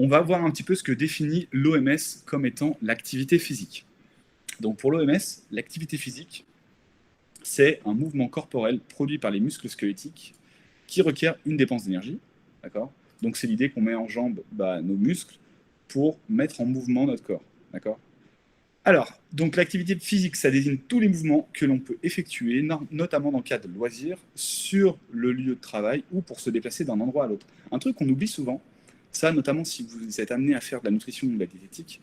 on va voir un petit peu ce que définit l'OMS comme étant l'activité physique. Donc pour l'OMS, l'activité physique, c'est un mouvement corporel produit par les muscles squelettiques qui requiert une dépense d'énergie. D'accord. Donc c'est l'idée qu'on met en jambe nos muscles pour mettre en mouvement notre corps. D'accord. Alors, donc l'activité physique, ça désigne tous les mouvements que l'on peut effectuer, notamment dans le cadre de loisirs, sur le lieu de travail ou pour se déplacer d'un endroit à l'autre. Un truc qu'on oublie souvent, ça notamment si vous êtes amené à faire de la nutrition ou de la diététique,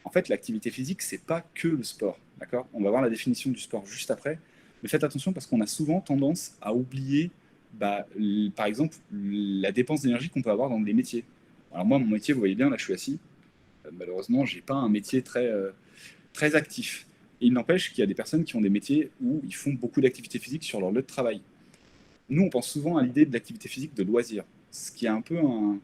en fait l'activité physique, c'est pas que le sport. D'accord. On va voir la définition du sport juste après, mais faites attention parce qu'on a souvent tendance à oublier, par exemple, la dépense d'énergie qu'on peut avoir dans des métiers. Alors moi, mon métier, vous voyez bien, là je suis assis. Malheureusement, j'ai pas un métier très actif. Et il n'empêche qu'il y a des personnes qui ont des métiers où ils font beaucoup d'activité physique sur leur lieu de travail. Nous, on pense souvent à l'idée de l'activité physique de loisir, ce qui est un peu un...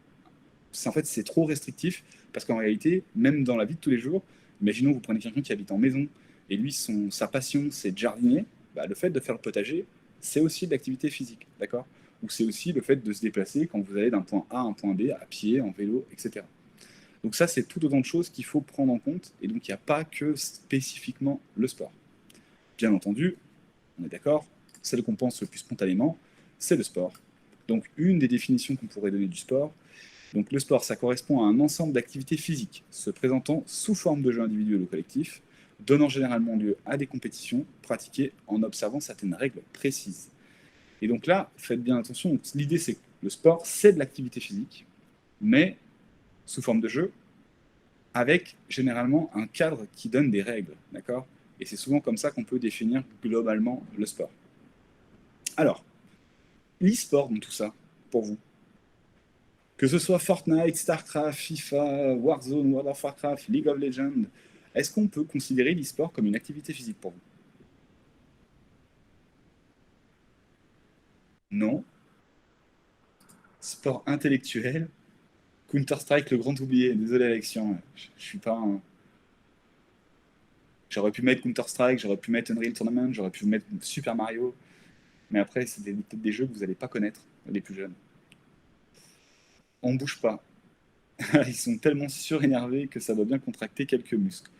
En fait, c'est trop restrictif, parce qu'en réalité, même dans la vie de tous les jours, imaginons vous prenez quelqu'un qui habite en maison, et lui, sa passion, c'est de jardiner, le fait de faire le potager, c'est aussi de l'activité physique, d'accord. Ou c'est aussi le fait de se déplacer quand vous allez d'un point A à un point B, à pied, en vélo, etc. Donc ça, c'est tout autant de choses qu'il faut prendre en compte, et donc il n'y a pas que spécifiquement le sport. Bien entendu, on est d'accord, celle qu'on pense le plus spontanément, c'est le sport. Donc une des définitions qu'on pourrait donner du sport, donc le sport, ça correspond à un ensemble d'activités physiques se présentant sous forme de jeux individuels ou collectifs, donnant généralement lieu à des compétitions pratiquées en observant certaines règles précises. Et donc là, faites bien attention, l'idée c'est que le sport, c'est de l'activité physique, mais sous forme de jeu, avec généralement un cadre qui donne des règles, d'accord. Et c'est souvent comme ça qu'on peut définir globalement le sport. Alors, l'e-sport dans tout ça, pour vous, que ce soit Fortnite, StarCraft, FIFA, Warzone, World of Warcraft, League of Legends, est-ce qu'on peut considérer l'e-sport comme une activité physique pour vous? Non. Sport intellectuel. Counter-Strike, le grand oublié. Désolé, Alexian. Je suis pas un... J'aurais pu mettre Counter-Strike, j'aurais pu mettre Unreal Tournament, j'aurais pu mettre Super Mario. Mais après, c'est peut-être des jeux que vous n'allez pas connaître, les plus jeunes. On ne bouge pas. Ils sont tellement surénervés que ça doit bien contracter quelques muscles,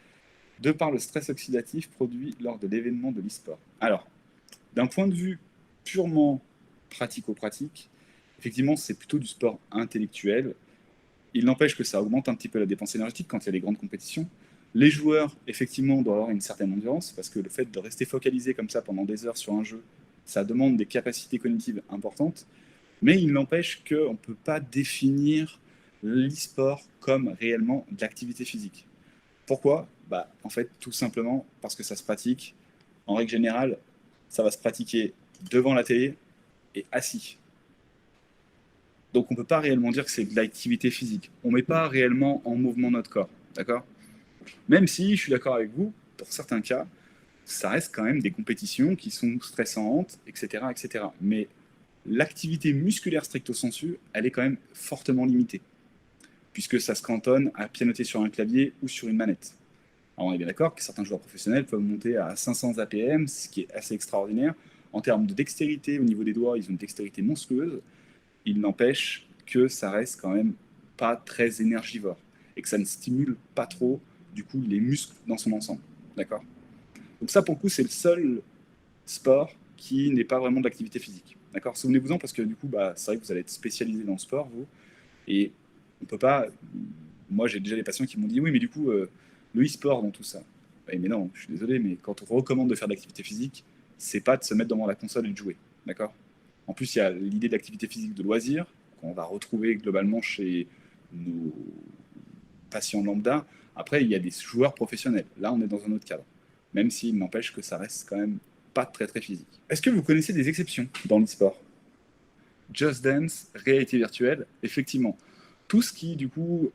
de par le stress oxydatif produit lors de l'événement de l'e-sport. Alors, d'un point de vue purement pratico-pratique, effectivement, c'est plutôt du sport intellectuel. Il n'empêche que ça augmente un petit peu la dépense énergétique quand il y a des grandes compétitions. Les joueurs, effectivement, doivent avoir une certaine endurance, parce que le fait de rester focalisé comme ça pendant des heures sur un jeu, ça demande des capacités cognitives importantes. Mais il n'empêche qu'on ne peut pas définir l'e-sport comme réellement de l'activité physique. Pourquoi? En fait, tout simplement parce que ça se pratique. En règle générale, ça va se pratiquer devant la télé et assis. Donc on ne peut pas réellement dire que c'est de l'activité physique. On ne met pas réellement en mouvement notre corps. D'accord? Même si, je suis d'accord avec vous, pour certains cas, ça reste quand même des compétitions qui sont stressantes, etc. etc. Mais l'activité musculaire stricto sensu, elle est quand même fortement limitée, puisque ça se cantonne à pianoter sur un clavier ou sur une manette. Alors on est bien d'accord que certains joueurs professionnels peuvent monter à 500 APM, ce qui est assez extraordinaire. En termes de dextérité, au niveau des doigts, ils ont une dextérité monstrueuse. Il n'empêche que ça reste quand même pas très énergivore et que ça ne stimule pas trop, du coup, les muscles dans son ensemble. D'accord. Donc ça, pour le coup, c'est le seul sport qui n'est pas vraiment de l'activité physique. D'accord. Souvenez-vous-en parce que du coup, c'est vrai que vous allez être spécialisé dans le sport, vous, et on peut pas. Moi, j'ai déjà des patients qui m'ont dit oui, mais du coup, le e-sport dans tout ça. Ouais, mais non, je suis désolé, mais quand on recommande de faire de l'activité physique, c'est pas de se mettre devant la console et de jouer. D'accord. En plus, il y a l'idée d'activité physique de loisir qu'on va retrouver globalement chez nos patients lambda. Après, il y a des joueurs professionnels. Là, on est dans un autre cadre. Même s'il n'empêche que ça reste quand même pas très très physique. Est-ce que vous connaissez des exceptions dans l'e-sport? Just Dance, réalité virtuelle, effectivement. Tout ce qui, du coup,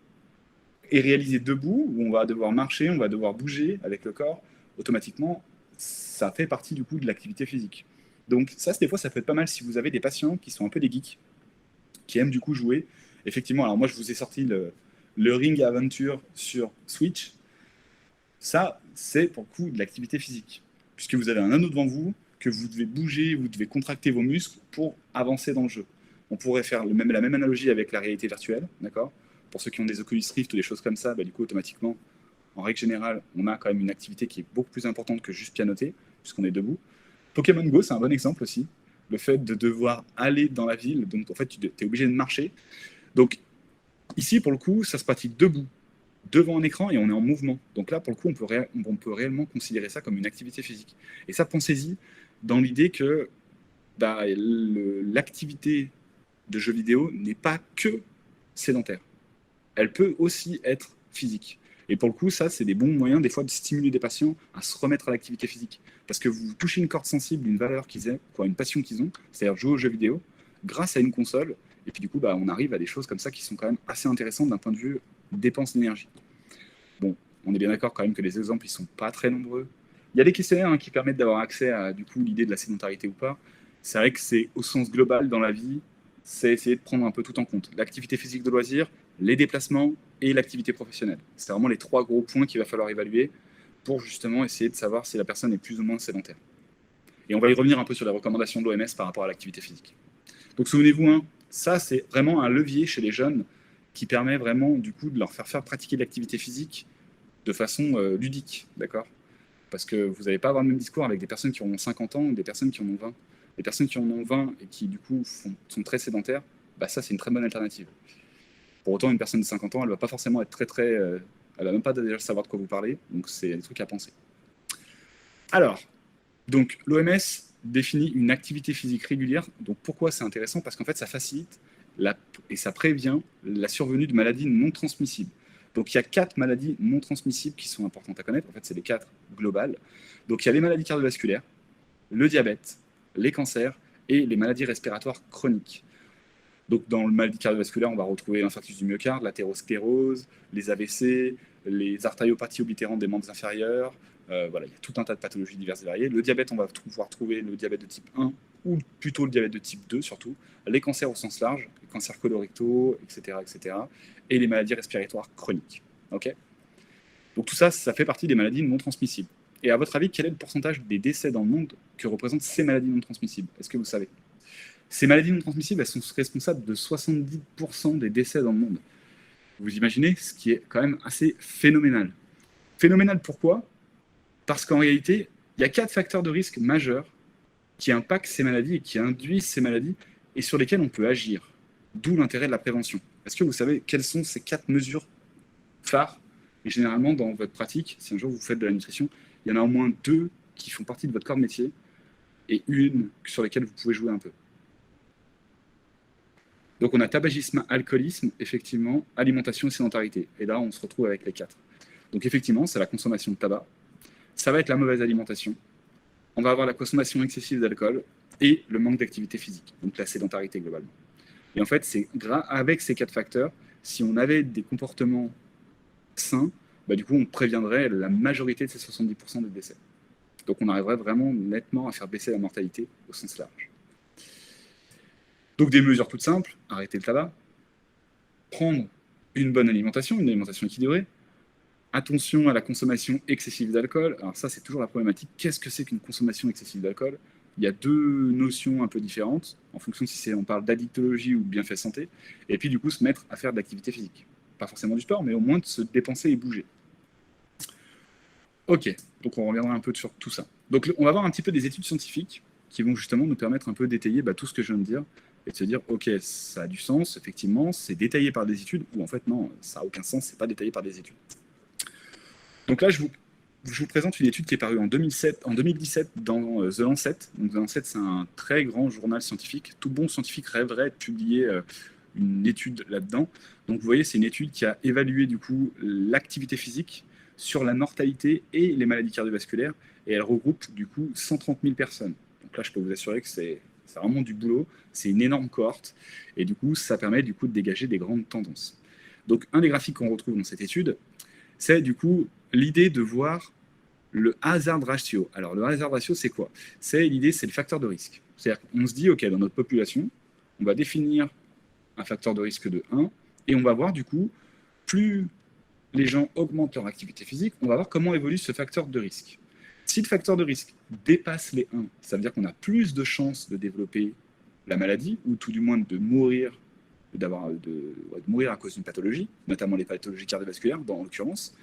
est réalisé debout, où on va devoir marcher, on va devoir bouger avec le corps, automatiquement, ça fait partie, du coup, de l'activité physique. Donc ça, des fois, ça peut être pas mal si vous avez des patients qui sont un peu des geeks, qui aiment du coup jouer. Effectivement, alors moi, je vous ai sorti le Ring Adventure sur Switch. Ça, c'est pour le coup de l'activité physique, puisque vous avez un anneau devant vous, que vous devez bouger, vous devez contracter vos muscles pour avancer dans le jeu. On pourrait faire la même analogie avec la réalité virtuelle, d'accord? Pour ceux qui ont des Oculus Rift ou des choses comme ça, bah, du coup, automatiquement, en règle générale, on a quand même une activité qui est beaucoup plus importante que juste pianoter, puisqu'on est debout. Pokémon Go, c'est un bon exemple aussi. Le fait de devoir aller dans la ville, donc en fait, tu es obligé de marcher. Donc ici, pour le coup, ça se pratique debout, devant un écran et on est en mouvement. Donc là, pour le coup, on peut réellement considérer ça comme une activité physique. Et ça, pensez-y dans l'idée que bah, l'activité de jeu vidéo n'est pas que sédentaire. Elle peut aussi être physique. Et pour le coup, ça, c'est des bons moyens, des fois, de stimuler des patients à se remettre à l'activité physique. Parce que vous touchez une corde sensible, une valeur qu'ils aient, quoi, une passion qu'ils ont, c'est-à-dire jouer aux jeux vidéo, grâce à une console. Et puis, du coup, bah, on arrive à des choses comme ça qui sont quand même assez intéressantes d'un point de vue dépense d'énergie. Bon, on est bien d'accord quand même que les exemples, ils sont pas très nombreux. Il y a des questionnaires qui permettent d'avoir accès à, du coup, l'idée de la sédentarité ou pas. C'est vrai que c'est au sens global dans la vie, c'est essayer de prendre un peu tout en compte. L'activité physique de loisir, les déplacements et l'activité professionnelle. C'est vraiment les 3 gros points qu'il va falloir évaluer pour justement essayer de savoir si la personne est plus ou moins sédentaire. Et on va y revenir un peu sur les recommandations de l'OMS par rapport à l'activité physique. Donc souvenez-vous, ça c'est vraiment un levier chez les jeunes qui permet vraiment du coup de leur faire pratiquer de l'activité physique de façon ludique, d'accord? Parce que vous n'allez pas avoir le même discours avec des personnes qui ont 50 ans ou des personnes qui en ont 20. Les personnes qui en ont 20 et qui du coup sont très sédentaires, bah ça c'est une très bonne alternative. Pour autant, une personne de 50 ans, elle ne va pas forcément être elle va même pas déjà savoir de quoi vous parlez, donc c'est des trucs à penser. Alors, donc l'OMS définit une activité physique régulière. Donc pourquoi c'est intéressant? Parce qu'en fait, ça facilite et ça prévient la survenue de maladies non transmissibles. Donc il y a 4 maladies non transmissibles qui sont importantes à connaître. En fait, c'est les 4 globales. Donc il y a les maladies cardiovasculaires, le diabète, les cancers et les maladies respiratoires chroniques. Donc, dans le maladie cardiovasculaire, on va retrouver l'infarctus du myocarde, l'athérosclérose, les AVC, les artériopathies oblitérantes des membres inférieurs. Voilà, il y a tout un tas de pathologies diverses et variées. Le diabète, on va pouvoir trouver le diabète de type 1 ou plutôt le diabète de type 2 surtout. Les cancers au sens large, les cancers colorectaux, etc., etc. Et les maladies respiratoires chroniques. Ok. Donc tout ça, ça fait partie des maladies non transmissibles. Et à votre avis, quel est le pourcentage des décès dans le monde que représentent ces maladies non transmissibles? Est-ce que vous savez? Ces maladies non transmissibles, elles sont responsables de 70% des décès dans le monde. Vous imaginez, ce qui est quand même assez phénoménal. Phénoménal pourquoi? Parce qu'en réalité, il y a 4 facteurs de risque majeurs qui impactent ces maladies et qui induisent ces maladies et sur lesquels on peut agir. D'où l'intérêt de la prévention. Est-ce que vous savez quelles sont ces 4 mesures phares? Et généralement, dans votre pratique, si un jour vous faites de la nutrition, il y en a au moins 2 qui font partie de votre corps de métier et une sur lesquelles vous pouvez jouer un peu. Donc on a tabagisme, alcoolisme, effectivement, alimentation et sédentarité. Et là, on se retrouve avec les 4. Donc effectivement, c'est la consommation de tabac, ça va être la mauvaise alimentation, on va avoir la consommation excessive d'alcool et le manque d'activité physique, donc la sédentarité globalement. Et en fait, c'est avec ces 4 facteurs, si on avait des comportements sains, bah, du coup, on préviendrait la majorité de ces 70% des décès. Donc on arriverait vraiment nettement à faire baisser la mortalité au sens large. Donc des mesures toutes simples, arrêter le tabac, prendre une bonne alimentation, une alimentation équilibrée, attention à la consommation excessive d'alcool. Alors ça, c'est toujours la problématique. Qu'est-ce que c'est qu'une consommation excessive d'alcool? Il y a 2 notions un peu différentes, en fonction de si on parle d'addictologie ou de bienfait santé, et puis du coup se mettre à faire de l'activité physique. Pas forcément du sport, mais au moins de se dépenser et bouger. Ok, donc on reviendra un peu sur tout ça. Donc on va voir un petit peu des études scientifiques qui vont justement nous permettre un peu d'étayer tout ce que je viens de dire et de se dire, ok, ça a du sens, effectivement, c'est détaillé par des études, ou en fait non, ça n'a aucun sens, c'est pas détaillé par des études. Donc là, je vous présente une étude qui est parue en 2017 dans The Lancet. Donc The Lancet, c'est un très grand journal scientifique. Tout bon scientifique rêverait de publier une étude là-dedans. Donc vous voyez, c'est une étude qui a évalué du coup l'activité physique sur la mortalité et les maladies cardiovasculaires, et elle regroupe du coup 130 000 personnes. Donc là, je peux vous assurer que c'est vraiment du boulot, c'est une énorme cohorte, et du coup, ça permet du coup de dégager des grandes tendances. Donc un des graphiques qu'on retrouve dans cette étude, c'est du coup l'idée de voir le hazard ratio. Alors le hazard ratio, c'est quoi? C'est l'idée, c'est le facteur de risque. C'est-à-dire qu'on se dit, ok, dans notre population, on va définir un facteur de risque de 1, et on va voir du coup, plus les gens augmentent leur activité physique, on va voir comment évolue ce facteur de risque. Si le facteur de risque dépasse les 1, ça veut dire qu'on a plus de chances de développer la maladie, ou tout du moins de mourir de mourir à cause d'une pathologie, notamment les pathologies cardiovasculaires, dans l'occurrence.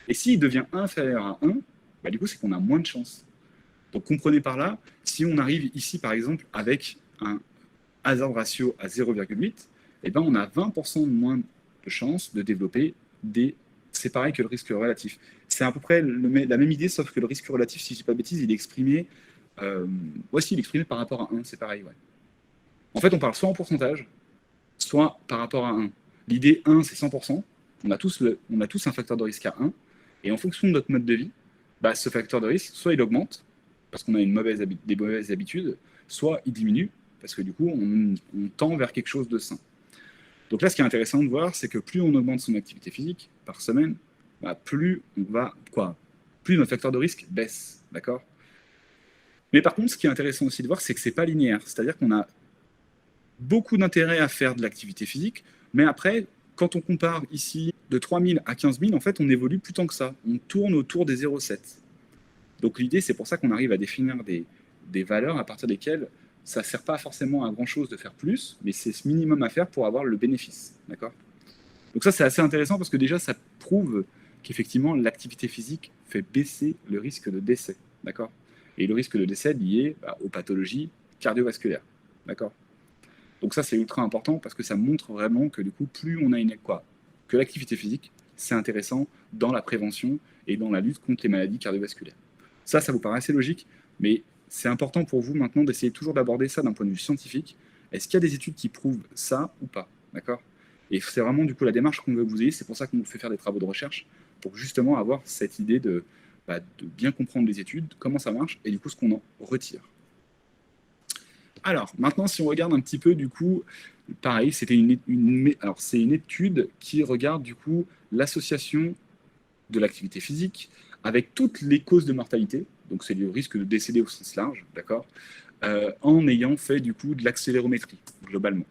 Et s'il devient inférieur à 1, bah, du coup, c'est qu'on a moins de chances. Donc comprenez par là, si on arrive ici, par exemple, avec un hazard ratio à 0,8, eh ben, on a 20% de moins de chances de développer des... C'est pareil que le risque relatif. C'est à peu près la même idée, sauf que le risque relatif, si je ne dis pas de bêtises, il est exprimé... voici, il est exprimé par rapport à 1, c'est pareil, ouais. En fait, on parle soit en pourcentage, soit par rapport à 1. L'idée 1, c'est 100%. On a tous un facteur de risque à 1. Et en fonction de notre mode de vie, bah, ce facteur de risque, soit il augmente, parce qu'on a des mauvaises habitudes, soit il diminue, parce que du coup, on tend vers quelque chose de sain. Donc là, ce qui est intéressant de voir, c'est que plus on augmente son activité physique par semaine, bah, plus notre facteur de risque baisse, d'accord. Mais par contre, ce qui est intéressant aussi de voir, c'est que c'est pas linéaire. C'est-à-dire qu'on a beaucoup d'intérêt à faire de l'activité physique, mais après, quand on compare ici de 3000 à 15 000, en fait, on évolue plus tant que ça. On tourne autour des 0,7. Donc l'idée, c'est pour ça qu'on arrive à définir des valeurs à partir desquelles ça ne sert pas forcément à grand-chose de faire plus, mais c'est ce minimum à faire pour avoir le bénéfice. D'accord. Donc ça, c'est assez intéressant parce que déjà, ça prouve qu'effectivement, l'activité physique fait baisser le risque de décès. D'accord. Et le risque de décès lié aux pathologies cardiovasculaires. D'accord. Donc ça, c'est ultra important parce que ça montre vraiment que du coup, plus on a que l'activité physique, c'est intéressant dans la prévention et dans la lutte contre les maladies cardiovasculaires. Ça vous paraît assez logique, mais c'est important pour vous maintenant d'essayer toujours d'aborder ça d'un point de vue scientifique. Est-ce qu'il y a des études qui prouvent ça ou pas? D'accord. Et c'est vraiment du coup la démarche qu'on veut que vous ayez. C'est pour ça qu'on vous fait faire des travaux de recherche pour justement avoir cette idée de bien comprendre les études, comment ça marche et du coup ce qu'on en retire. Alors, maintenant, si on regarde un petit peu, du coup, pareil, c'est une étude qui regarde, du coup, l'association de l'activité physique avec toutes les causes de mortalité, donc c'est le risque de décéder au sens large, d'accord, en ayant fait, du coup, de l'accélérométrie, globalement.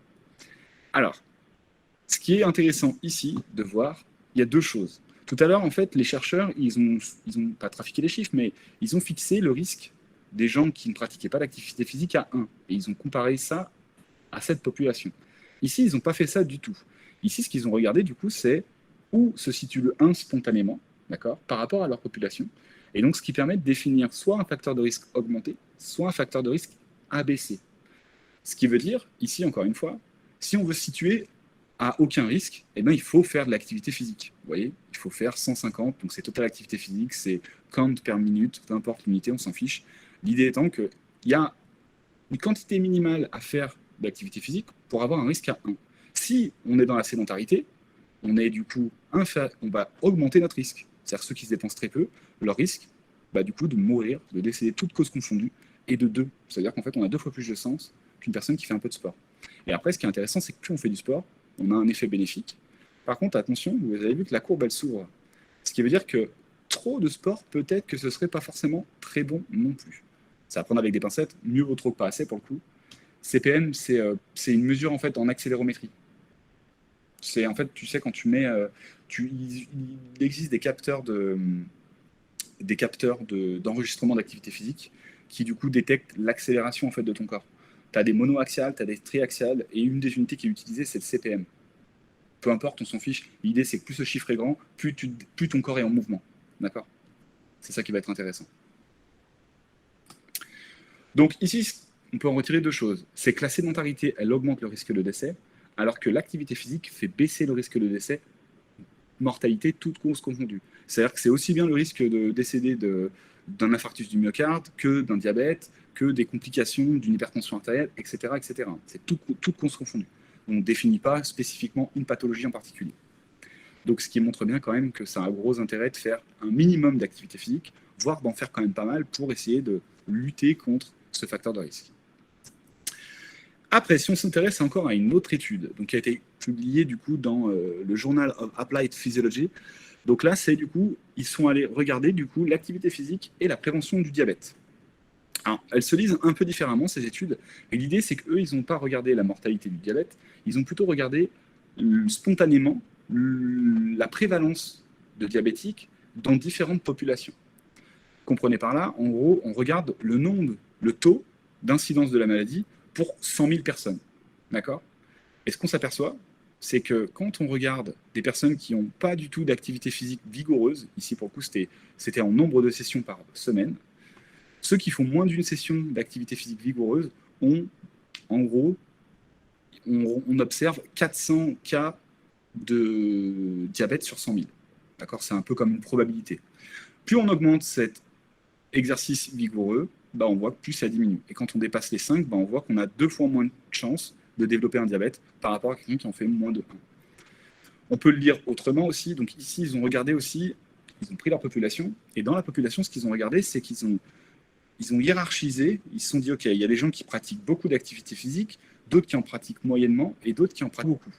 Alors, ce qui est intéressant ici de voir, il y a deux choses. Tout à l'heure, en fait, les chercheurs, ils ont pas trafiqué les chiffres, mais ils ont fixé le risque des gens qui ne pratiquaient pas d'activité physique à 1. Et ils ont comparé ça à cette population. Ici, ils n'ont pas fait ça du tout. Ici, ce qu'ils ont regardé, du coup, c'est où se situe le 1 spontanément, d'accord, par rapport à leur population. Et donc, ce qui permet de définir soit un facteur de risque augmenté, soit un facteur de risque abaissé. Ce qui veut dire, ici, encore une fois, si on veut se situer à aucun risque, eh ben, il faut faire de l'activité physique. Vous voyez, il faut faire 150, donc c'est totale activité physique, c'est count per minute, peu importe l'unité, on s'en fiche. L'idée étant qu'il y a une quantité minimale à faire d'activité physique pour avoir un risque à 1. Si on est dans la sédentarité, on est du coup on va augmenter notre risque. C'est-à-dire ceux qui se dépensent très peu, leur risque, du coup, de mourir, de décéder toutes causes confondues, est de 2. C'est-à-dire qu'en fait, on a 2 fois plus de chances qu'une personne qui fait un peu de sport. Et après, ce qui est intéressant, c'est que plus on fait du sport, on a un effet bénéfique. Par contre, attention, vous avez vu que la courbe, elle s'ouvre. Ce qui veut dire que trop de sport, peut-être que ce ne serait pas forcément très bon non plus. C'est à prendre avec des pincettes, mieux vaut trop que pas assez pour le coup. CPM, c'est une mesure en fait en accélérométrie. C'est en fait, tu sais, quand tu mets, il existe des capteurs d'enregistrement d'activité physique qui du coup détectent l'accélération en fait de ton corps. Tu as des monoaxiales, tu as des triaxiales, et une des unités qui est utilisée, c'est le CPM. Peu importe, on s'en fiche. L'idée, c'est que plus ce chiffre est grand, plus ton corps est en mouvement. D'accord. C'est ça qui va être intéressant. Donc ici, on peut en retirer deux choses. C'est que la sédentarité, elle augmente le risque de décès, alors que l'activité physique fait baisser le risque de décès, mortalité, toutes causes confondues. C'est-à-dire que c'est aussi bien le risque de décéder d'un infarctus du myocarde que d'un diabète, que des complications d'une hypertension artérielle, etc. etc. C'est toutes causes confondues. On ne définit pas spécifiquement une pathologie en particulier. Donc ce qui montre bien quand même que ça a un gros intérêt de faire un minimum d'activité physique, voire d'en faire quand même pas mal pour essayer de lutter contre ce facteur de risque. Après, si on s'intéresse encore à une autre étude, donc qui a été publiée du coup dans le Journal of Applied Physiology, donc là, c'est du coup, ils sont allés regarder du coup l'activité physique et la prévention du diabète. Alors, elles se lisent un peu différemment ces études, et l'idée c'est qu'eux, ils n'ont pas regardé la mortalité du diabète, ils ont plutôt regardé spontanément la prévalence de diabétiques dans différentes populations. Comprenez par là, en gros, on regarde le taux d'incidence de la maladie pour 100 000 personnes. D'accord. Et ce qu'on s'aperçoit, c'est que quand on regarde des personnes qui n'ont pas du tout d'activité physique vigoureuse, ici pour le coup c'était en nombre de sessions par semaine, ceux qui font moins d'une session d'activité physique vigoureuse ont, en gros, on observe 400 cas de diabète sur 100 000. D'accord? C'est un peu comme une probabilité. Plus on augmente cet exercice vigoureux, bah on voit que plus ça diminue. Et quand on dépasse les 5, bah on voit qu'on a 2 fois moins de chances de développer un diabète par rapport à quelqu'un qui en fait moins de 1. On peut le lire autrement aussi. Donc ici, ils ont regardé aussi, ils ont pris leur population, et dans la population, ce qu'ils ont regardé, c'est qu'ils ont hiérarchisé, ils se sont dit, OK, il y a des gens qui pratiquent beaucoup d'activités physiques, d'autres qui en pratiquent moyennement, et d'autres qui en pratiquent beaucoup.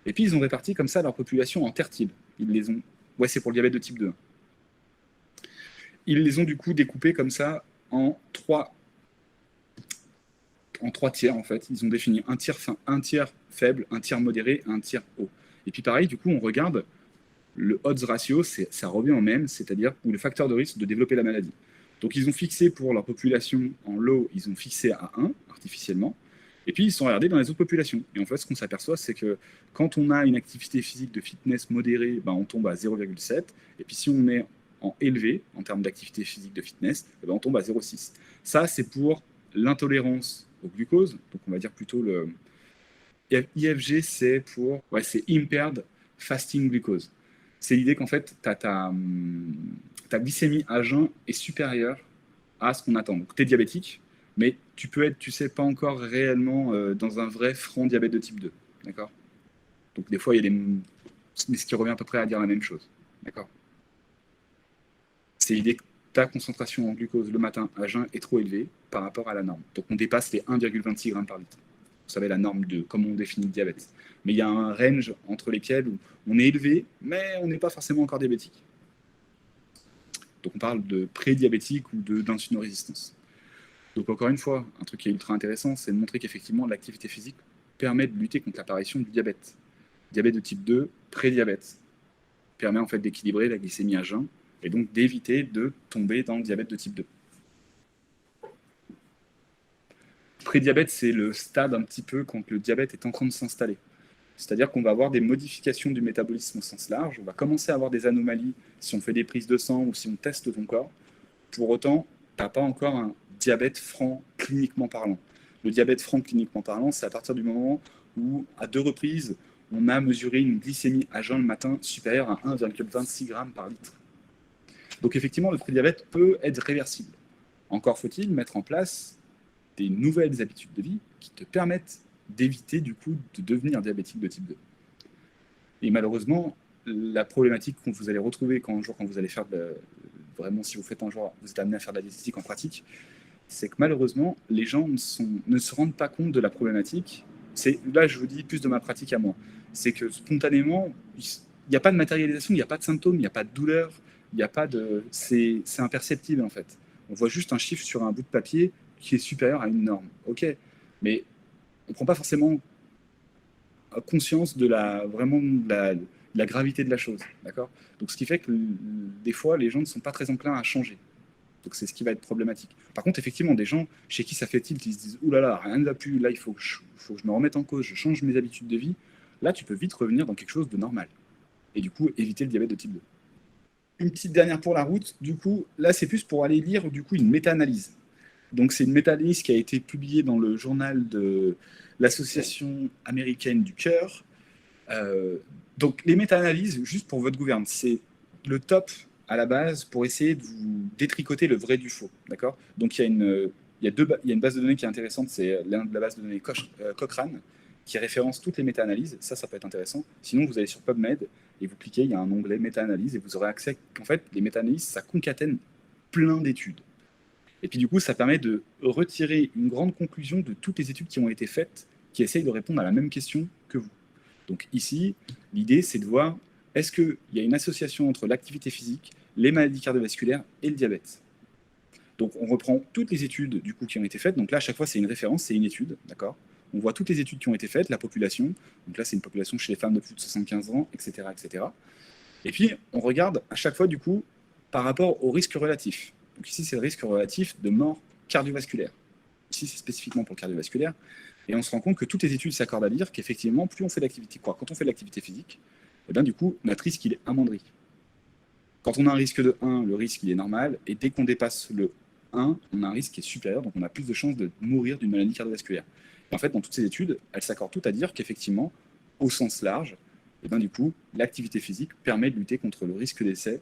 Et puis, ils ont réparti comme ça leur population en tertiles. Ils les ont... Ouais, c'est pour le diabète de type 2. Ils les ont du coup découpés comme ça en trois tiers, en fait. Ils ont défini un tiers faible, un tiers modéré, un tiers haut. Et puis pareil, du coup, on regarde le odds ratio, ça revient au même, c'est-à-dire le facteur de risque de développer la maladie. Donc ils ont fixé pour leur population en low, ils ont fixé à 1 artificiellement, et puis ils sont regardés dans les autres populations. Et en fait, ce qu'on s'aperçoit, c'est que quand on a une activité physique de fitness modérée, ben, on tombe à 0,7, et puis si on est en élevé, en termes d'activité physique de fitness, ben, on tombe à 0,6. Ça, c'est pour l'intolérance au glucose, donc on va dire plutôt le... IFG, c'est pour... Ouais, c'est Impaired Fasting Glucose. C'est l'idée qu'en fait, ta glycémie à jeun est supérieure à ce qu'on attend. Donc, tu es diabétique, mais tu peux être, tu sais, pas encore réellement dans un vrai franc diabète de type 2. D'accord? Donc, des fois, il y a des... Mais ce qui revient à peu près à dire la même chose. D'accord? C'est l'idée que ta concentration en glucose le matin à jeun est trop élevée par rapport à la norme. Donc, on dépasse les 1,26 grammes par litre. Vous savez, la norme de comment on définit le diabète. Mais il y a un range entre lesquels on est élevé, mais on n'est pas forcément encore diabétique. Donc on parle de pré-diabétique ou d'insulinorésistance. Donc encore une fois, un truc qui est ultra intéressant, c'est de montrer qu'effectivement l'activité physique permet de lutter contre l'apparition du diabète. Diabète de type 2, pré-diabète, permet en fait d'équilibrer la glycémie à jeun et donc d'éviter de tomber dans le diabète de type 2. Pré-diabète, c'est le stade un petit peu quand le diabète est en train de s'installer. C'est-à-dire qu'on va avoir des modifications du métabolisme au sens large, on va commencer à avoir des anomalies si on fait des prises de sang ou si on teste ton corps. Pour autant, tu n'as pas encore un diabète franc cliniquement parlant. Le diabète franc cliniquement parlant, c'est à partir du moment où, à 2 reprises, on a mesuré une glycémie à jeun le matin supérieure à 1,26 grammes par litre. Donc effectivement, le prédiabète peut être réversible. Encore faut-il mettre en place des nouvelles habitudes de vie qui te permettent d'éviter du coup de devenir diabétique de type 2. Et malheureusement, la problématique que vous allez retrouver quand vous allez faire vraiment, si vous faites un jour, vous êtes amené à faire de la diététique en pratique, c'est que malheureusement, les gens ne se rendent pas compte de la problématique. Là, je vous dis plus de ma pratique à moi. C'est que spontanément, il n'y a pas de matérialisation, il n'y a pas de symptômes, il n'y a pas de douleur, il n'y a pas de... C'est imperceptible en fait. On voit juste un chiffre sur un bout de papier qui est supérieur à une norme. Ok, mais on ne prend pas forcément conscience de la gravité de la chose. D'accord? Donc, ce qui fait que des fois, les gens ne sont pas très enclins à changer. Donc, c'est ce qui va être problématique. Par contre, effectivement, des gens chez qui ça fait tilt, ils se disent ouh là là, rien ne va plus, là, il faut que je me remette en cause, je change mes habitudes de vie. Là, tu peux vite revenir dans quelque chose de normal. Et du coup, éviter le diabète de type 2. Une petite dernière pour la route, du coup, là, c'est plus pour aller lire du coup une méta-analyse. Donc, c'est une méta-analyse qui a été publiée dans le journal de l'Association américaine du cœur. Donc, les méta-analyses, juste pour votre gouverne, c'est le top à la base pour essayer de vous détricoter le vrai du faux. D'accord? Donc, il y a une base de données qui est intéressante, c'est la base de données Cochrane, qui référence toutes les méta-analyses. Ça peut être intéressant. Sinon, vous allez sur PubMed et vous cliquez, il y a un onglet méta-analyse et vous aurez accès. En fait, les méta-analyses, ça concatène plein d'études. Et puis du coup, ça permet de retirer une grande conclusion de toutes les études qui ont été faites, qui essayent de répondre à la même question que vous. Donc ici, l'idée, c'est de voir, est-ce qu'il y a une association entre l'activité physique, les maladies cardiovasculaires et le diabète? Donc on reprend toutes les études du coup qui ont été faites. Donc là, à chaque fois, c'est une référence, c'est une étude, d'accord? On voit toutes les études qui ont été faites, la population. Donc là, c'est une population chez les femmes de plus de 75 ans, etc., etc. Et puis, on regarde à chaque fois, du coup, par rapport au risque relatif. Donc ici, c'est le risque relatif de mort cardiovasculaire ici c'est spécifiquement pour le cardiovasculaire, et on se rend compte que toutes les études s'accordent à dire qu'effectivement, plus on fait d'activité, quoi, quand on fait de l'activité physique, et bien du coup, notre risque il est amoindri. Quand on a un risque de 1, le risque il est normal, et dès qu'on dépasse le 1, on a un risque qui est supérieur, donc on a plus de chances de mourir d'une maladie cardiovasculaire. Et en fait, dans toutes ces études, elles s'accordent toutes à dire qu'effectivement, au sens large, et bien du coup, l'activité physique permet de lutter contre le risque d'essai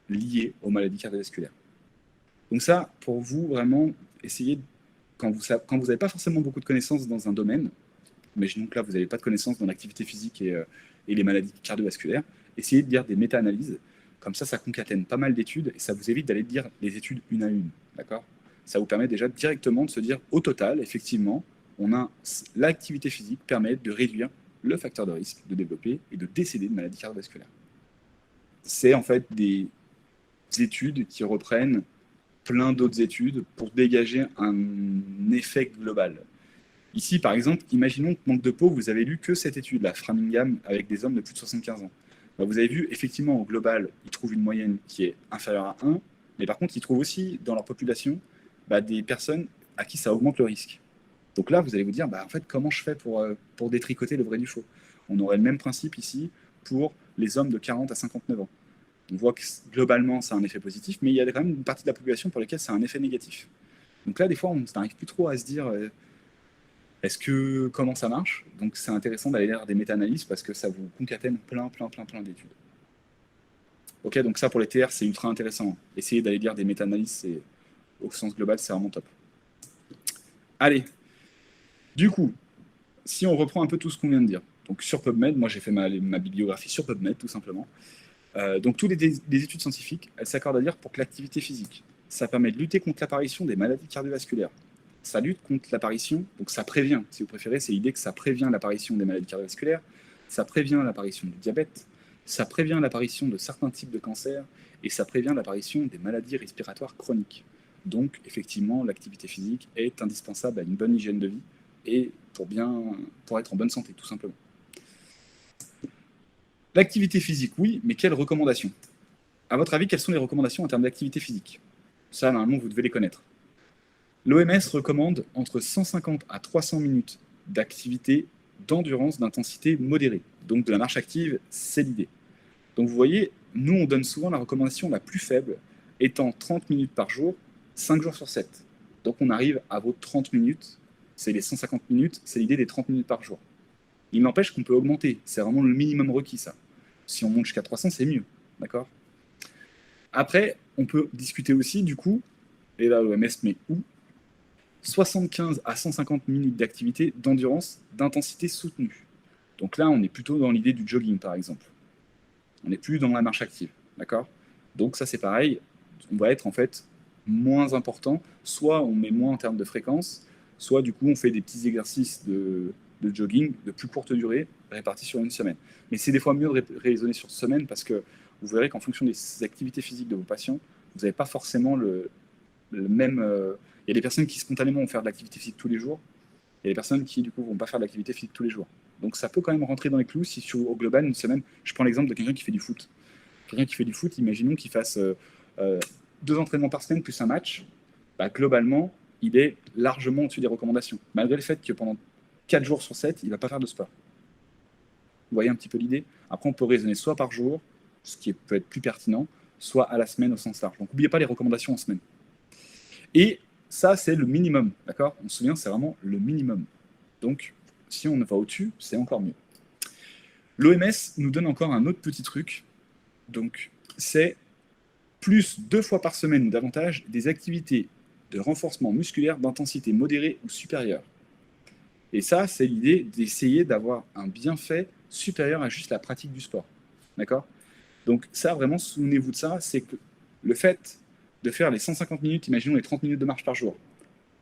lié aux maladies cardiovasculaires. Donc ça, pour vous, vraiment, essayez, quand vous n'avez pas forcément beaucoup de connaissances dans un domaine, imaginons que là, vous n'avez pas de connaissances dans l'activité physique et les maladies cardiovasculaires, essayez de lire des méta-analyses. Comme ça concatène pas mal d'études et ça vous évite d'aller lire les études une à une. D'accord ? Ça vous permet déjà directement de se dire, au total, effectivement, l'activité physique permet de réduire le facteur de risque de développer et de décéder de maladies cardiovasculaires. C'est en fait des études qui reprennent plein d'autres études pour dégager un effet global. Ici, par exemple, imaginons que manque de peau, vous avez lu que cette étude, la Framingham, avec des hommes de plus de 75 ans. Ben, vous avez vu, effectivement, au global, ils trouvent une moyenne qui est inférieure à 1, mais par contre, ils trouvent aussi, dans leur population, des personnes à qui ça augmente le risque. Donc là, vous allez vous dire, en fait, comment je fais pour détricoter le vrai du faux ? On aurait le même principe ici pour les hommes de 40 à 59 ans. On voit que globalement, ça a un effet positif, mais il y a quand même une partie de la population pour laquelle ça a un effet négatif. Donc là, des fois, on n'arrive plus trop à se dire comment ça marche. Donc c'est intéressant d'aller lire des méta-analyses parce que ça vous concatène plein d'études. Ok, donc ça pour les TR, c'est ultra intéressant. Essayez d'aller lire des méta-analyses, au sens global, c'est vraiment top. Allez, du coup, si on reprend un peu tout ce qu'on vient de dire, donc sur PubMed, moi j'ai fait ma bibliographie sur PubMed tout simplement. Donc toutes les études scientifiques, elles s'accordent à dire pour que l'activité physique, ça permet de lutter contre l'apparition des maladies cardiovasculaires. Ça lutte contre l'apparition, donc ça prévient, si vous préférez, c'est l'idée que ça prévient l'apparition des maladies cardiovasculaires, ça prévient l'apparition du diabète, ça prévient l'apparition de certains types de cancers, et ça prévient l'apparition des maladies respiratoires chroniques. Donc, effectivement, l'activité physique est indispensable à une bonne hygiène de vie et pour être en bonne santé, tout simplement. L'activité physique, oui, mais quelles recommandations ? À votre avis, quelles sont les recommandations en termes d'activité physique ? Ça, normalement, vous devez les connaître. L'OMS recommande entre 150 à 300 minutes d'activité d'endurance d'intensité modérée. Donc de la marche active, c'est l'idée. Donc vous voyez, nous, on donne souvent la recommandation la plus faible, étant 30 minutes par jour, 5 jours sur 7. Donc on arrive à vos 30 minutes, c'est les 150 minutes, c'est l'idée des 30 minutes par jour. Il n'empêche qu'on peut augmenter, c'est vraiment le minimum requis, ça. Si on monte jusqu'à 300, c'est mieux, d'accord ? Après, on peut discuter aussi, du coup, et là, l'OMS met où ? 75 à 150 minutes d'activité d'endurance d'intensité soutenue. Donc là, on est plutôt dans l'idée du jogging, par exemple. On n'est plus dans la marche active, d'accord ? Donc ça, c'est pareil, on va être en fait moins important. Soit on met moins en termes de fréquence, soit du coup, on fait des petits exercices de jogging de plus courte durée, répartis sur une semaine. Mais c'est des fois mieux de raisonner sur semaine parce que vous verrez qu'en fonction des activités physiques de vos patients, vous n'avez pas forcément le même... il y a des personnes qui spontanément vont faire de l'activité physique tous les jours, il y a des personnes qui du coup vont pas faire de l'activité physique tous les jours. Donc ça peut quand même rentrer dans les clous si au global, une semaine, je prends l'exemple de quelqu'un qui fait du foot. Quelqu'un qui fait du foot, imaginons qu'il fasse 2 entraînements par semaine plus un match, globalement, il est largement au-dessus des recommandations, malgré le fait que pendant 4 jours sur 7, il ne va pas faire de sport. Vous voyez un petit peu l'idée ? Après, on peut raisonner soit par jour, ce qui peut être plus pertinent, soit à la semaine au sens large. Donc n'oubliez pas les recommandations en semaine. Et ça, c'est le minimum, d'accord ? On se souvient, c'est vraiment le minimum. Donc, si on va au-dessus, c'est encore mieux. L'OMS nous donne encore un autre petit truc. Donc, c'est plus 2 fois par semaine ou davantage des activités de renforcement musculaire d'intensité modérée ou supérieure. Et ça, c'est l'idée d'essayer d'avoir un bienfait supérieur à juste la pratique du sport. D'accord ? Donc ça, vraiment, souvenez-vous de ça, c'est que le fait de faire les 150 minutes, imaginons les 30 minutes de marche par jour,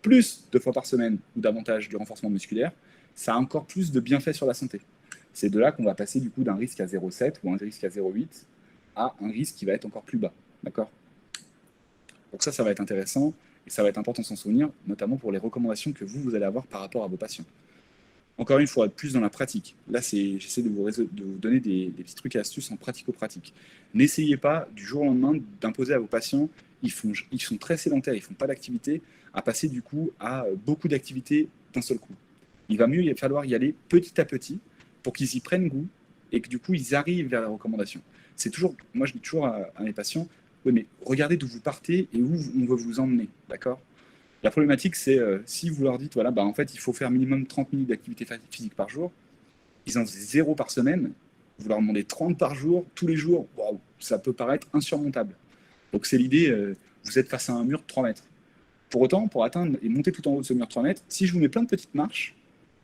plus 2 fois par semaine ou davantage de renforcement musculaire, ça a encore plus de bienfaits sur la santé. C'est de là qu'on va passer du coup d'un risque à 0,7 ou un risque à 0,8 à un risque qui va être encore plus bas. D'accord ? Donc ça va être intéressant et ça va être important de s'en souvenir, notamment pour les recommandations que vous allez avoir par rapport à vos patients. Encore une fois, plus dans la pratique. Là, j'essaie de vous donner des petits trucs et astuces en pratico-pratique. N'essayez pas du jour au lendemain d'imposer à vos patients ils sont très sédentaires, ils ne font pas d'activité, à passer du coup à beaucoup d'activités d'un seul coup. Il va mieux falloir y aller petit à petit pour qu'ils y prennent goût et que du coup ils arrivent vers la recommandation. C'est toujours, moi je dis toujours à mes patients, oui mais regardez d'où vous partez et où on veut vous emmener, d'accord? La problématique c'est si vous leur dites, voilà, bah, en fait il faut faire minimum 30 minutes d'activité physique par jour, ils en faisaient 0 par semaine, vous leur demandez 30 par jour, tous les jours, waouh, ça peut paraître insurmontable. Donc c'est l'idée, vous êtes face à un mur de 3 mètres. Pour autant, pour atteindre et monter tout en haut de ce mur de 3 mètres, si je vous mets plein de petites marches,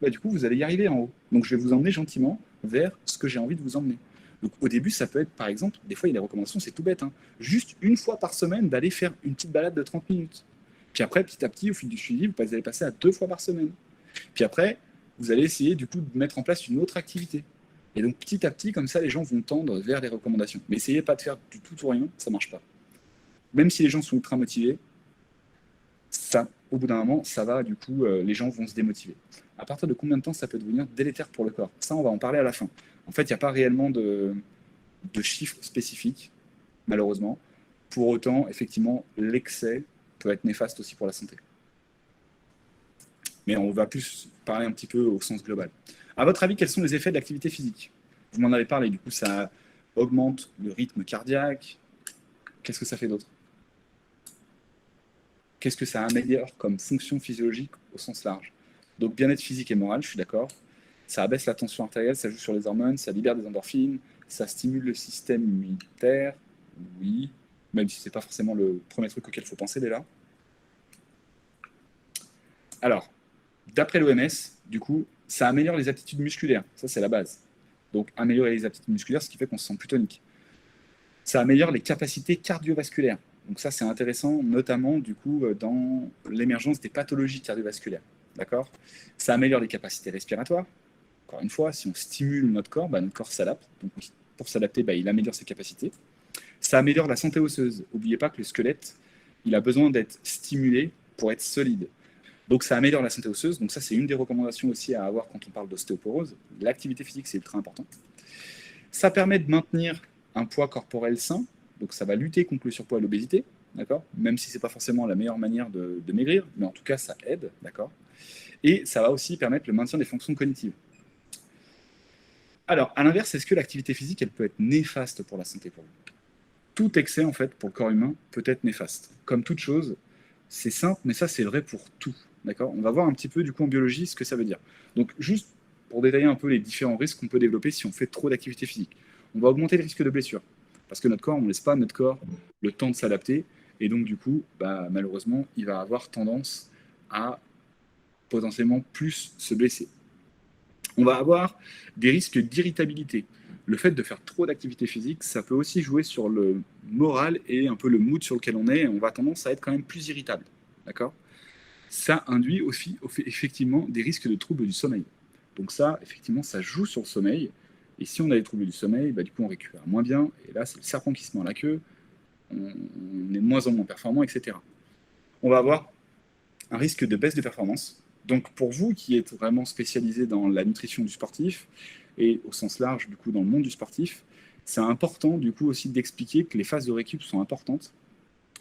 bah, du coup, vous allez y arriver en haut. Donc, je vais vous emmener gentiment vers ce que j'ai envie de vous emmener. Donc, au début, ça peut être, par exemple, des fois, il y a des recommandations, c'est tout bête, hein, juste une fois par semaine d'aller faire une petite balade de 30 minutes. Puis après, petit à petit, au fil du suivi, vous allez passer à 2 fois par semaine. Puis après, vous allez essayer, du coup, de mettre en place une autre activité. Et donc, petit à petit, comme ça, les gens vont tendre vers les recommandations. Mais essayez pas de faire du tout ou rien, ça marche pas. Même si les gens sont ultra motivés, ça, au bout d'un moment, ça va, du coup, les gens vont se démotiver. À partir de combien de temps ça peut devenir délétère pour le corps? Ça, on va en parler à la fin. En fait, il n'y a pas réellement de chiffres spécifiques, malheureusement. Pour autant, effectivement, l'excès peut être néfaste aussi pour la santé. Mais on va plus parler un petit peu au sens global. À votre avis, quels sont les effets de l'activité physique? Vous m'en avez parlé, du coup, ça augmente le rythme cardiaque. Qu'est-ce que ça fait d'autre? Qu'est-ce que ça améliore comme fonction physiologique au sens large? Donc bien-être physique et moral, je suis d'accord. Ça abaisse la tension artérielle, ça joue sur les hormones, ça libère des endorphines, ça stimule le système immunitaire, oui, même si c'est pas forcément le premier truc auquel il faut penser déjà. Alors, d'après l'OMS, du coup, ça améliore les aptitudes musculaires, ça c'est la base. Donc améliorer les aptitudes musculaires, ce qui fait qu'on se sent plus tonique. Ça améliore les capacités cardiovasculaires. Donc ça, c'est intéressant, notamment du coup dans l'émergence des pathologies cardiovasculaires. D'accord? Ça améliore les capacités respiratoires. Encore une fois, si on stimule notre corps, bah, notre corps s'adapte. Donc pour s'adapter, bah, il améliore ses capacités. Ça améliore la santé osseuse. N'oubliez pas que le squelette, il a besoin d'être stimulé pour être solide. Donc ça améliore la santé osseuse. Donc ça, c'est une des recommandations aussi à avoir quand on parle d'ostéoporose. L'activité physique, c'est ultra important. Ça permet de maintenir un poids corporel sain, donc ça va lutter contre le surpoids et l'obésité, d'accord? Même si ce n'est pas forcément la meilleure manière de maigrir, mais en tout cas ça aide, d'accord? Et ça va aussi permettre le maintien des fonctions cognitives. Alors, à l'inverse, est-ce que l'activité physique, elle peut être néfaste pour la santé pour vous? Tout excès, en fait, pour le corps humain, peut être néfaste. Comme toute chose, c'est simple, mais ça, c'est vrai pour tout, d'accord? On va voir un petit peu, du coup, en biologie, ce que ça veut dire. Donc, juste pour détailler un peu les différents risques qu'on peut développer si on fait trop d'activité physique. On va augmenter le risque de blessure, parce que notre corps, on ne laisse pas notre corps le temps de s'adapter, et donc, du coup, bah, malheureusement, il va avoir tendance à potentiellement plus se blesser. On va avoir des risques d'irritabilité. Le fait de faire trop d'activité physique, ça peut aussi jouer sur le moral et un peu le mood sur lequel on est. On va tendance à être quand même plus irritable. D'accord? Ça induit aussi effectivement des risques de troubles du sommeil. Donc ça, effectivement, ça joue sur le sommeil. Et si on a des troubles du sommeil, bah, du coup, on récupère moins bien. Et là, c'est le serpent qui se mord la queue. On est de moins en moins performant, etc. On va avoir un risque de baisse de performance. Donc pour vous qui êtes vraiment spécialisé dans la nutrition du sportif et au sens large du coup dans le monde du sportif, c'est important du coup aussi d'expliquer que les phases de récup sont importantes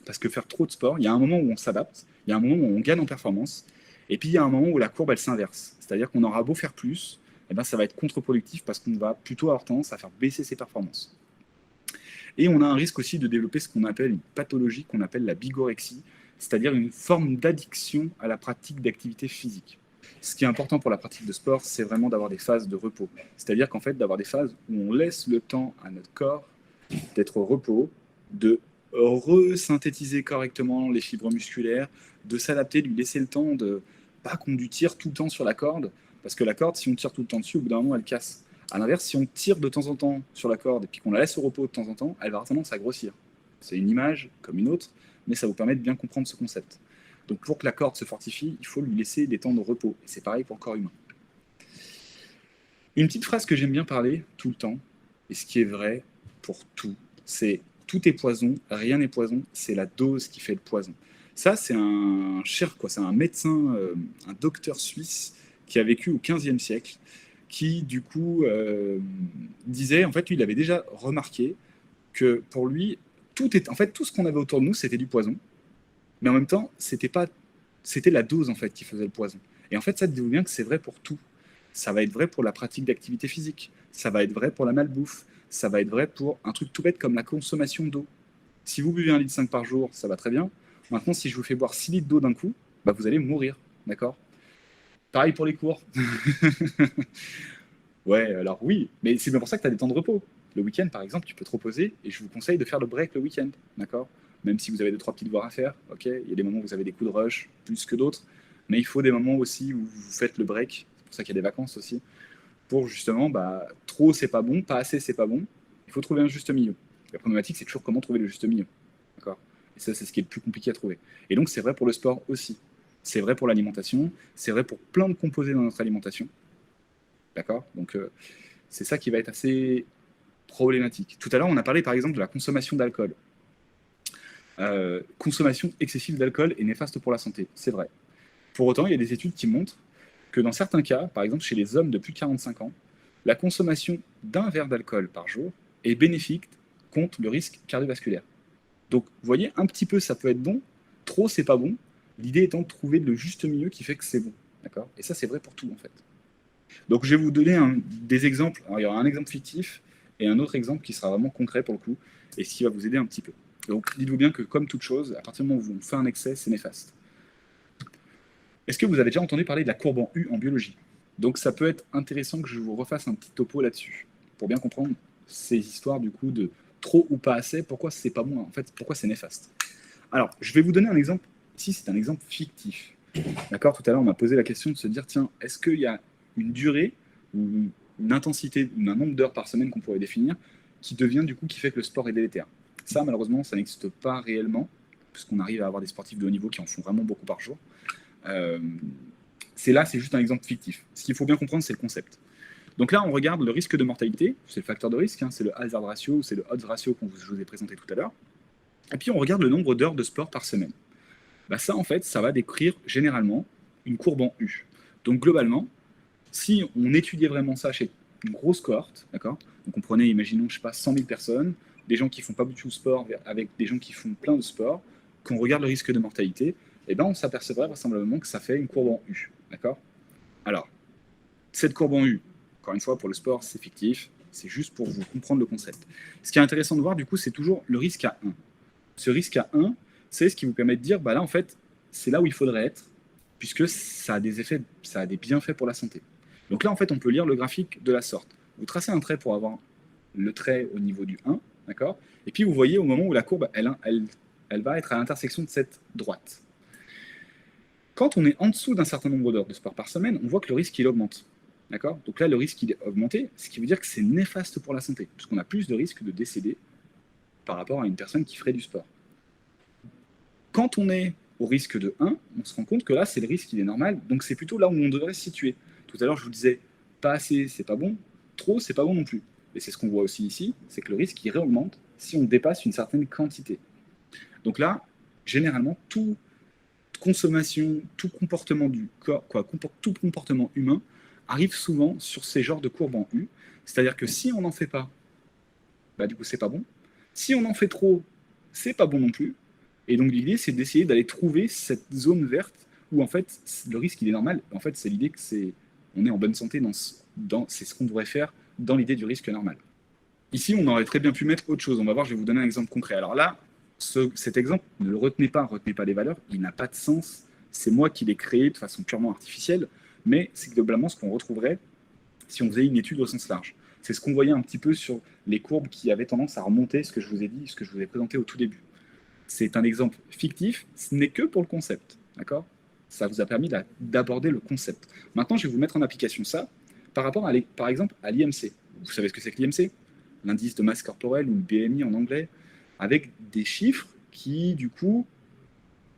parce que faire trop de sport, il y a un moment où on s'adapte, il y a un moment où on gagne en performance et puis il y a un moment où la courbe elle s'inverse. C'est-à-dire qu'on aura beau faire plus, eh ben, ça va être contre-productif parce qu'on va plutôt avoir tendance à faire baisser ses performances. Et on a un risque aussi de développer ce qu'on appelle une pathologie qu'on appelle la bigorexie, c'est-à-dire une forme d'addiction à la pratique d'activité physique. Ce qui est important pour la pratique de sport, c'est vraiment d'avoir des phases de repos. C'est-à-dire qu'en fait, d'avoir des phases où on laisse le temps à notre corps d'être au repos, de resynthétiser correctement les fibres musculaires, de s'adapter, de lui laisser le temps de pas qu'on lui tire tout le temps sur la corde, parce que la corde, si on tire tout le temps dessus, au bout d'un moment, elle casse. À l'inverse, si on tire de temps en temps sur la corde et puis qu'on la laisse au repos de temps en temps, elle va avoir tendance à grossir. C'est une image comme une autre, mais ça vous permet de bien comprendre ce concept. Donc pour que la corde se fortifie, il faut lui laisser des temps de repos. Et c'est pareil pour le corps humain. Une petite phrase que j'aime bien parler tout le temps, et ce qui est vrai pour tout, c'est tout est poison, rien n'est poison, c'est la dose qui fait le poison. Ça, c'est un cher, quoi, c'est un médecin, un docteur suisse qui a vécu au XVe siècle, qui du coup disait, en fait, lui, il avait déjà remarqué que pour lui, En fait, tout ce qu'on avait autour de nous, c'était du poison. Mais en même temps, c'était la dose en fait qui faisait le poison. Et en fait, ça, dites-vous bien que c'est vrai pour tout. Ça va être vrai pour la pratique d'activité physique. Ça va être vrai pour la malbouffe. Ça va être vrai pour un truc tout bête comme la consommation d'eau. Si vous buvez 1,5 litre par jour, ça va très bien. Maintenant, si je vous fais boire 6 litres d'eau d'un coup, bah, vous allez mourir. D'accord? Pareil pour les cours. Ouais, alors oui, mais c'est bien pour ça que tu as des temps de repos. Le week-end, par exemple, tu peux te reposer et je vous conseille de faire le break le week-end. D'accord? Même si vous avez deux, trois petites devoirs à faire, ok? Il y a des moments où vous avez des coups de rush plus que d'autres, mais il faut des moments aussi où vous faites le break. C'est pour ça qu'il y a des vacances aussi. Pour justement, bah, trop c'est pas bon, pas assez c'est pas bon. Il faut trouver un juste milieu. La problématique, c'est toujours comment trouver le juste milieu. D'accord? Et ça, c'est ce qui est le plus compliqué à trouver. Et donc, c'est vrai pour le sport aussi. C'est vrai pour l'alimentation. C'est vrai pour plein de composés dans notre alimentation. D'accord? Donc, c'est ça qui va être assez problématique. Tout à l'heure, on a parlé par exemple de la consommation d'alcool. Consommation excessive d'alcool est néfaste pour la santé, c'est vrai. Pour autant, il y a des études qui montrent que dans certains cas, par exemple chez les hommes de plus de 45 ans, la consommation d'un verre d'alcool par jour est bénéfique contre le risque cardiovasculaire. Donc, vous voyez, un petit peu, ça peut être bon, trop, c'est pas bon. L'idée étant de trouver le juste milieu qui fait que c'est bon. D'accord? Et ça, c'est vrai pour tout, en fait. Donc, je vais vous donner des exemples. Alors, il y aura un exemple fictif et un autre exemple qui sera vraiment concret pour le coup, et ce qui va vous aider un petit peu. Donc, dites-vous bien que, comme toute chose, à partir du moment où on fait un excès, c'est néfaste. Est-ce que vous avez déjà entendu parler de la courbe en U en biologie? Donc, ça peut être intéressant que je vous refasse un petit topo là-dessus, pour bien comprendre ces histoires, du coup, de trop ou pas assez, pourquoi c'est pas bon, en fait, pourquoi c'est néfaste. Alors, je vais vous donner un exemple. Ici, c'est un exemple fictif. D'accord? Tout à l'heure, on m'a posé la question de se dire, tiens, est-ce qu'il y a une durée ou une intensité ou un nombre d'heures par semaine qu'on pourrait définir qui devient du coup qui fait que le sport est délétère? Ça, malheureusement, ça n'existe pas réellement, puisqu'on arrive à avoir des sportifs de haut niveau qui en font vraiment beaucoup par jour. Euh, c'est juste un exemple fictif. Ce qu'il faut bien comprendre, c'est le concept. Donc là, on regarde le risque de mortalité, c'est le facteur de risque, hein, c'est le hazard ratio, c'est le odds ratio que je vous ai présenté tout à l'heure. Et puis on regarde le nombre d'heures de sport par semaine. Bah ça, en fait, ça va décrire généralement une courbe en U. Donc globalement, si on étudiait vraiment ça chez une grosse cohorte, d'accord? Donc on prenait, imaginons, je sais pas, 100 000 personnes, des gens qui font pas du tout de sport avec des gens qui font plein de sport, qu'on regarde le risque de mortalité, et ben on s'apercevrait vraisemblablement que ça fait une courbe en U, d'accord? Alors, cette courbe en U, encore une fois, pour le sport, c'est fictif, c'est juste pour vous comprendre le concept. Ce qui est intéressant de voir, du coup, c'est toujours le risque à 1. Ce risque à 1, c'est ce qui vous permet de dire, bah là, en fait, c'est là où il faudrait être, puisque ça a des effets, ça a des bienfaits pour la santé. Donc là, en fait, on peut lire le graphique de la sorte. Vous tracez un trait pour avoir le trait au niveau du 1, d'accord? Et puis, vous voyez au moment où la courbe, elle va être à l'intersection de cette droite. Quand on est en dessous d'un certain nombre d'heures de sport par semaine, on voit que le risque, il augmente. D'accord? Donc là, le risque, il est augmenté, ce qui veut dire que c'est néfaste pour la santé, puisqu'on a plus de risques de décéder par rapport à une personne qui ferait du sport. Quand on est au risque de 1, on se rend compte que là, c'est le risque, il est normal, donc c'est plutôt là où on devrait se situer. Tout à l'heure, je vous disais, pas assez, c'est pas bon, trop, c'est pas bon non plus. Et c'est ce qu'on voit aussi ici, c'est que le risque, il réaugmente si on dépasse une certaine quantité. Donc là, généralement, toute consommation, tout comportement du corps, tout comportement humain arrive souvent sur ces genres de courbes en U. C'est-à-dire que si on n'en fait pas, bah du coup, c'est pas bon. Si on en fait trop, c'est pas bon non plus. Et donc l'idée, c'est d'essayer d'aller trouver cette zone verte où en fait le risque il est normal. En fait, c'est l'idée que on est en bonne santé c'est ce qu'on devrait faire dans l'idée du risque normal. Ici, on aurait très bien pu mettre autre chose. On va voir, je vais vous donner un exemple concret. Alors là, cet exemple, ne le retenez pas les valeurs, il n'a pas de sens. C'est moi qui l'ai créé de façon purement artificielle, mais c'est globalement ce qu'on retrouverait si on faisait une étude au sens large. C'est ce qu'on voyait un petit peu sur les courbes qui avaient tendance à remonter, ce que je vous ai dit, ce que je vous ai présenté au tout début. C'est un exemple fictif, ce n'est que pour le concept, d'accord? Ça vous a permis d'aborder le concept. Maintenant, je vais vous mettre en application ça par rapport, par exemple, à l'IMC. Vous savez ce que c'est que l'IMC? L'indice de masse corporelle, ou le BMI en anglais, avec des chiffres qui, du coup,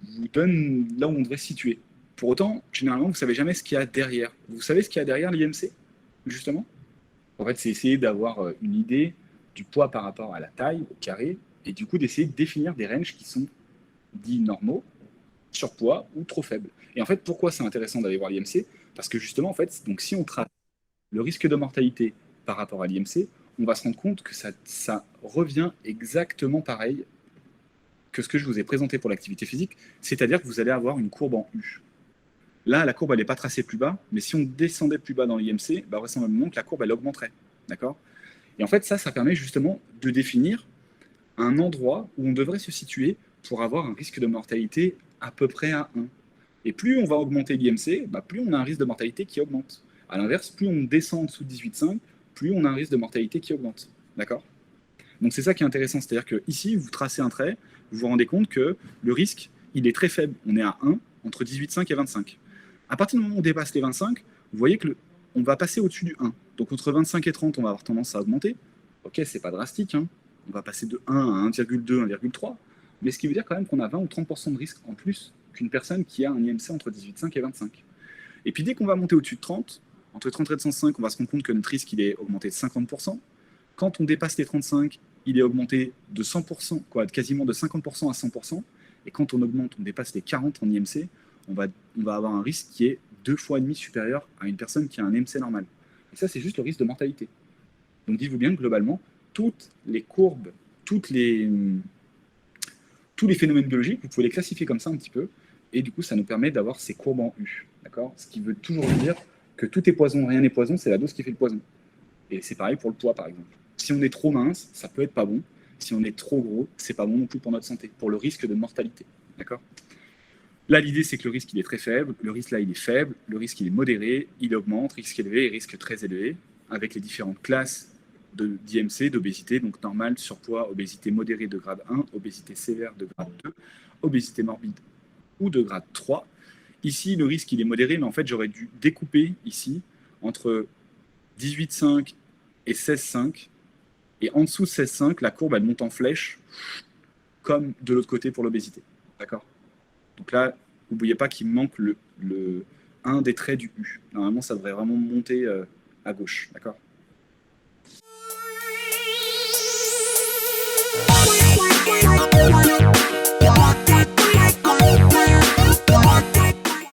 vous donnent là où on devrait se situer. Pour autant, généralement, vous ne savez jamais ce qu'il y a derrière. Vous savez ce qu'il y a derrière l'IMC, justement? En fait, c'est essayer d'avoir une idée du poids par rapport à la taille, au carré, et du coup d'essayer de définir des ranges qui sont dits normaux, surpoids ou trop faibles. Et en fait, pourquoi c'est intéressant d'aller voir l'IMC? Parce que justement, en fait, donc si on trace le risque de mortalité par rapport à l'IMC, on va se rendre compte que ça revient exactement pareil que ce que je vous ai présenté pour l'activité physique, c'est-à-dire que vous allez avoir une courbe en U. Là, la courbe, elle n'est pas tracée plus bas, mais si on descendait plus bas dans l'IMC, bah, vraisemblablement que la courbe, elle augmenterait. D'accord? Et en fait, ça permet justement de définir un endroit où on devrait se situer pour avoir un risque de mortalité à peu près à 1. Et plus on va augmenter l'IMC, bah, plus on a un risque de mortalité qui augmente. À l'inverse, plus on descend en dessous de 18,5, plus on a un risque de mortalité qui augmente. D'accord? Donc c'est ça qui est intéressant, c'est-à-dire que ici, vous tracez un trait, vous vous rendez compte que le risque, il est très faible. On est à 1 entre 18,5 et 25. À partir du moment où on dépasse les 25, vous voyez que on va passer au-dessus du 1. Donc entre 25 et 30, on va avoir tendance à augmenter. Ok, c'est pas drastique, hein. On va passer de 1 à 1,2, 1,3. Mais ce qui veut dire quand même qu'on a 20 ou 30% de risque en plus qu'une personne qui a un IMC entre 18,5 et 25. Et puis dès qu'on va monter au-dessus de 30, entre 30 et 35, on va se rendre compte que notre risque il est augmenté de 50%. Quand on dépasse les 35, il est augmenté de 100%, quoi, quasiment de 50% à 100%. Et quand on augmente, on dépasse les 40 en IMC, on va avoir un risque qui est 2,5 fois supérieur à une personne qui a un IMC normal. Et ça, c'est juste le risque de mortalité. Donc dites-vous bien que globalement, toutes les courbes, tous les phénomènes biologiques, vous pouvez les classifier comme ça un petit peu. Et du coup, ça nous permet d'avoir ces courbes en U. D'accord? Ce qui veut toujours dire que tout est poison, rien n'est poison, c'est la dose qui fait le poison. Et c'est pareil pour le poids, par exemple. Si on est trop mince, ça peut être pas bon. Si on est trop gros, c'est pas bon non plus pour notre santé, pour le risque de mortalité. D'accord? Là, l'idée, c'est que le risque, il est très faible. Le risque, là, il est faible. Le risque, il est modéré. Il augmente. Risque élevé et risque très élevé, avec les différentes classes d'IMC, d'obésité, donc normale, surpoids, obésité modérée de grade 1, obésité sévère de grade 2, obésité morbide ou de grade 3. Ici, le risque, il est modéré, mais en fait, j'aurais dû découper ici entre 18,5 et 16,5. Et en dessous de 16,5, la courbe, elle monte en flèche, comme de l'autre côté pour l'obésité. D'accord? Donc là, n'oubliez pas qu'il manque un des traits du U. Normalement, ça devrait vraiment monter à gauche. D'accord?